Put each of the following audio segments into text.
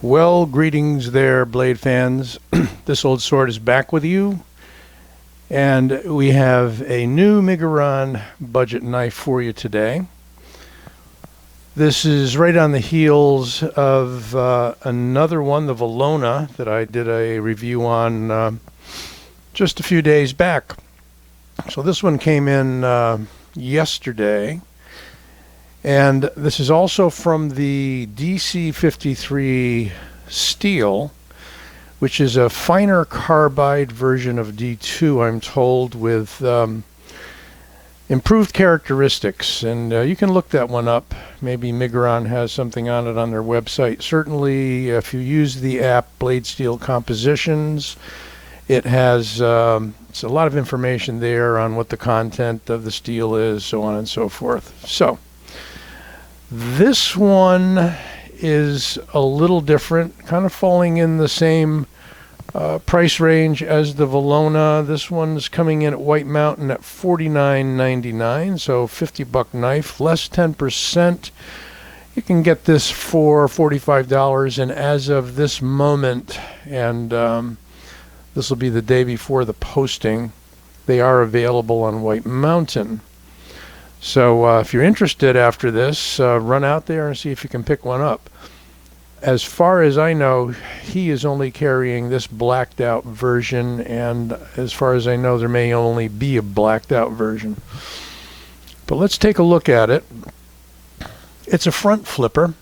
Well, greetings there, blade fans. This old sword is back with you, and we have a new Miguron budget knife for you today. This is right on the heels of another one, the Valona, that I did a review on just a few days back. So this one came in yesterday. And this is also from the DC53 steel, which is a finer carbide version of D2, I'm told, with improved characteristics. And you can look that one up. Maybe Miguron has something on it on their website. Certainly, if you use the app Blade Steel Compositions, it has it's a lot of information there on what the content of the steel is, so on and so forth. So this one is a little different, kind of falling in the same price range as the Valona. This one's coming in at White Mountain at $49.99, so $50 knife, less 10%. You can get this for $45, and as of this moment, and this will be the day before the posting, they are available on White Mountain. So if you're interested after this, run out there and see if you can pick one up. As far as I know, he is only carrying this blacked out version, and as far as I know, there may only be a blacked out version. But let's take a look at it. It's a front flipper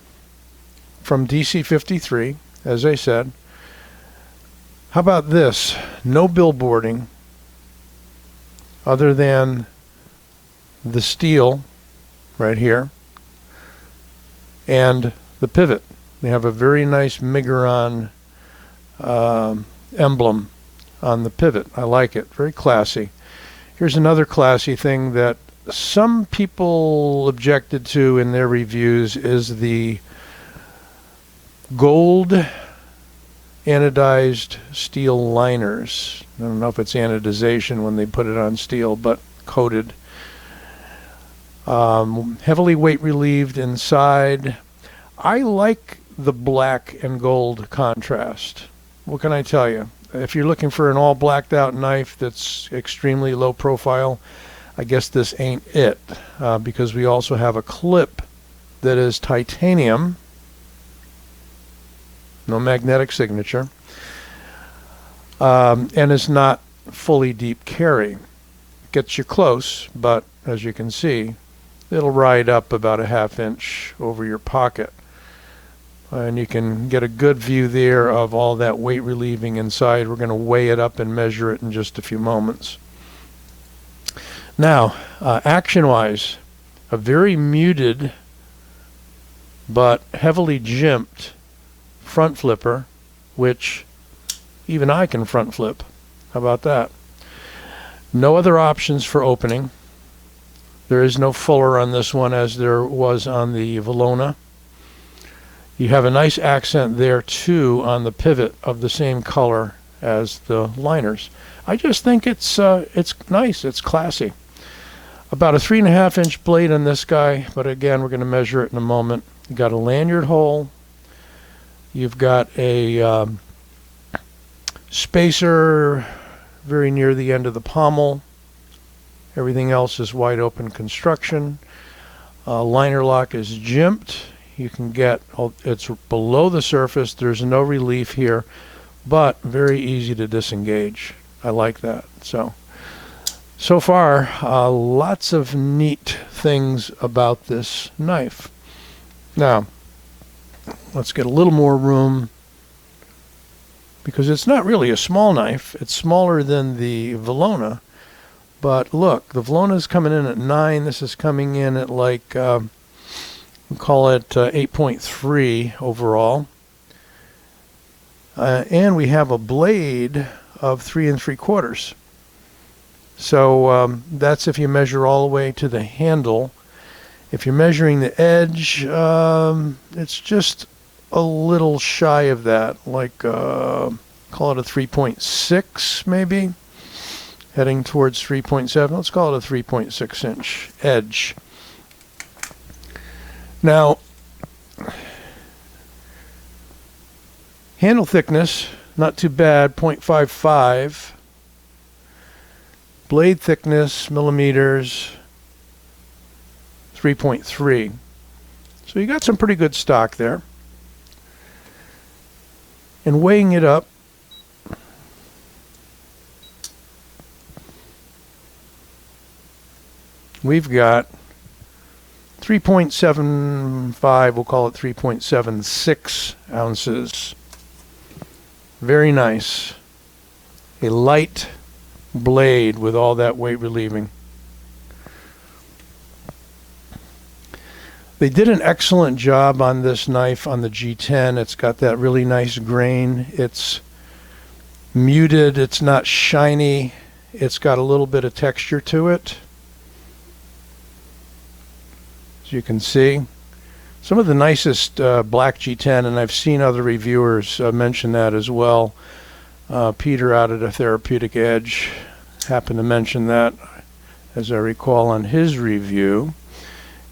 from DC53, as I said. How about this? No billboarding other than the steel right here and the pivot. They have a very nice Miguron emblem on the pivot. I like it. Very classy. Here's another classy thing that some people objected to in their reviews is the gold anodized steel liners. I don't know if it's anodization when they put it on steel, but coated. Heavily weight relieved inside. I like the black and gold contrast. What can I tell you? If you're looking for an all blacked out knife that's extremely low profile, I guess this ain't it, because we also have a clip that is titanium, no magnetic signature, and is not fully deep carry. Gets you close, but as you can see, it'll ride up about a ½ inch over your pocket. And you can get a good view there of all that weight relieving inside. We're going to weigh it up and measure it in just a few moments. Now, action-wise, a very muted but heavily jimped front flipper, which even I can front flip. How about that? No other options for opening. There is no fuller on this one as there was on the Valona. You have a nice accent there too on the pivot of the same color as the liners. I just think it's nice, it's classy. About a 3.5-inch blade on this guy, but again, we're going to measure it in a moment. You've got a lanyard hole. You've got a spacer very near the end of the pommel. Everything else is wide open construction. Liner lock is jimped. You can get, it's below the surface. There's no relief here, but very easy to disengage. I like that. So far, lots of neat things about this knife. Now, let's get a little more room, because it's not really a small knife. It's smaller than the Valona. But look, the Valona is coming in at 9. This is coming in at like, we'll call it 8.3 overall. And we have a blade of 3 3/4. So that's if you measure all the way to the handle. If you're measuring the edge, it's just a little shy of that, like call it a 3.6 maybe. Heading towards 3.7. Let's call it a 3.6-inch edge. Now, Handle thickness, not too bad, 0.55. Blade thickness, millimeters, 3.3. So you got some pretty good stock there. And weighing it up, we've got 3.75, we'll call it 3.76 ounces. Very nice. A light blade with all that weight relieving. They did an excellent job on this knife on the G10. It's got that really nice grain. It's muted. It's not shiny. It's got a little bit of texture to it. As you can see, some of the nicest black G10, and I've seen other reviewers mention that as well. Peter out at a Therapeutic Edge happened to mention that, as I recall, on his review.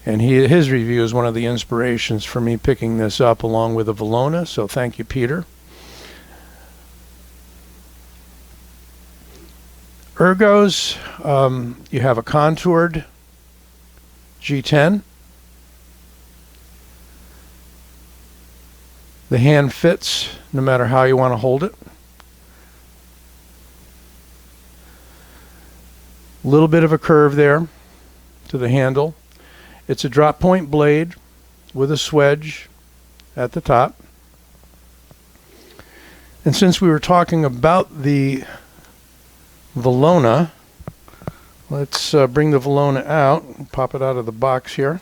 And his review is one of the inspirations for me picking this up along with a Valona, so thank you, Peter. Ergos, you have a contoured G10. The hand fits no matter how you want to hold it. A little bit of a curve there to the handle. It's a drop point blade with a swedge at the top. And since we were talking about the Valona, let's bring the Valona out and pop it out of the box here.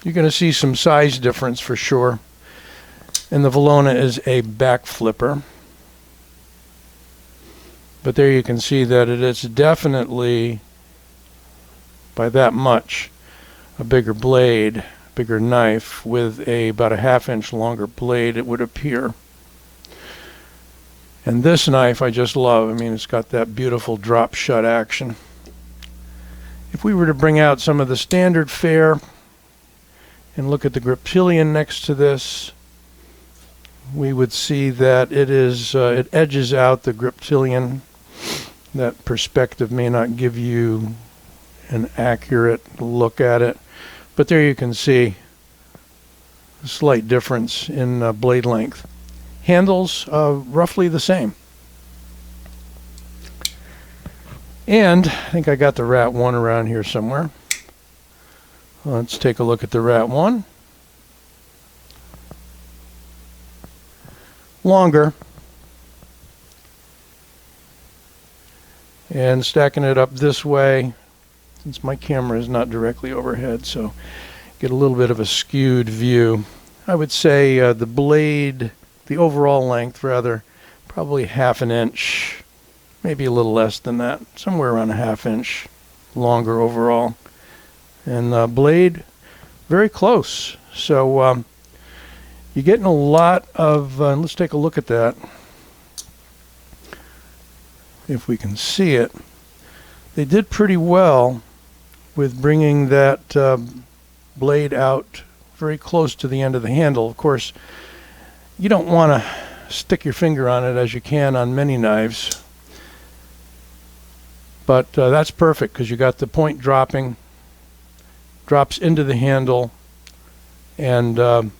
You're going to see some size difference for sure. And the Valona is a back flipper. But there you can see that it is definitely, by that much, a bigger blade, bigger knife with about a ½ inch longer blade, it would appear. And this knife I just love. I mean, it's got that beautiful drop shut action. If we were to bring out some of the standard fare and look at the grip pillion next to this, we would see that it edges out the grip pillion. That perspective may not give you an accurate look at it, but there you can see a slight difference in blade length. Handles roughly the same. And I think I got the Rat 1 around here somewhere. Let's take a look at the Rat 1. Longer. And stacking it up this way, since my camera is not directly overhead, so get a little bit of a skewed view. I would say the blade, the overall length rather, probably ½ inch, maybe a little less than that, somewhere around a ½ inch longer overall. And blade, very close. So you're getting a lot of, let's take a look at that. If we can see it. They did pretty well with bringing that blade out very close to the end of the handle. Of course, you don't want to stick your finger on it as you can on many knives. But that's perfect because you got the point dropping, drops into the handle, and as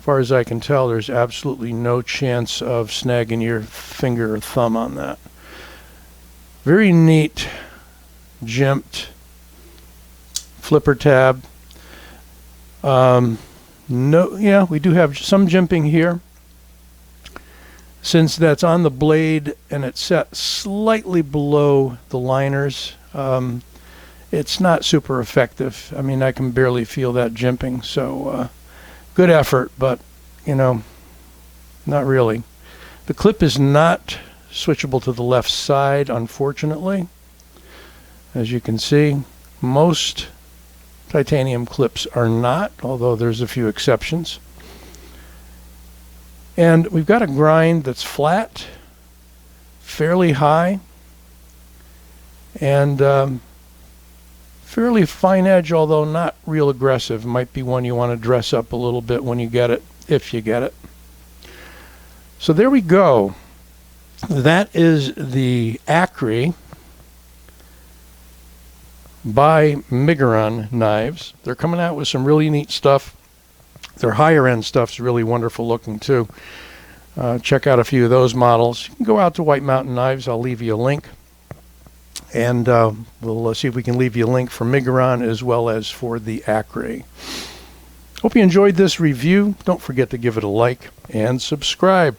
far as I can tell, there's absolutely no chance of snagging your finger or thumb on that. Very neat jimped flipper tab. We do have some jimping here. Since that's on the blade and it's set slightly below the liners, it's not super effective. I mean, I can barely feel that jimping. So good effort, but not really. The clip is not switchable to the left side, unfortunately. As you can see, most titanium clips are not, although there's a few exceptions. And we've got a grind that's flat, fairly high, and fairly fine edge, although not real aggressive. Might be one you want to dress up a little bit when you get it, if you get it. So there we go. That is the Akri by Miguron Knives. They're coming out with some really neat stuff. Their higher end stuff's really wonderful looking too. Check out a few of those models. You can go out to White Mountain Knives. I'll leave you a link. And we'll see if we can leave you a link for Miguron as well as for the Akri. Hope you enjoyed this review. Don't forget to give it a like and subscribe.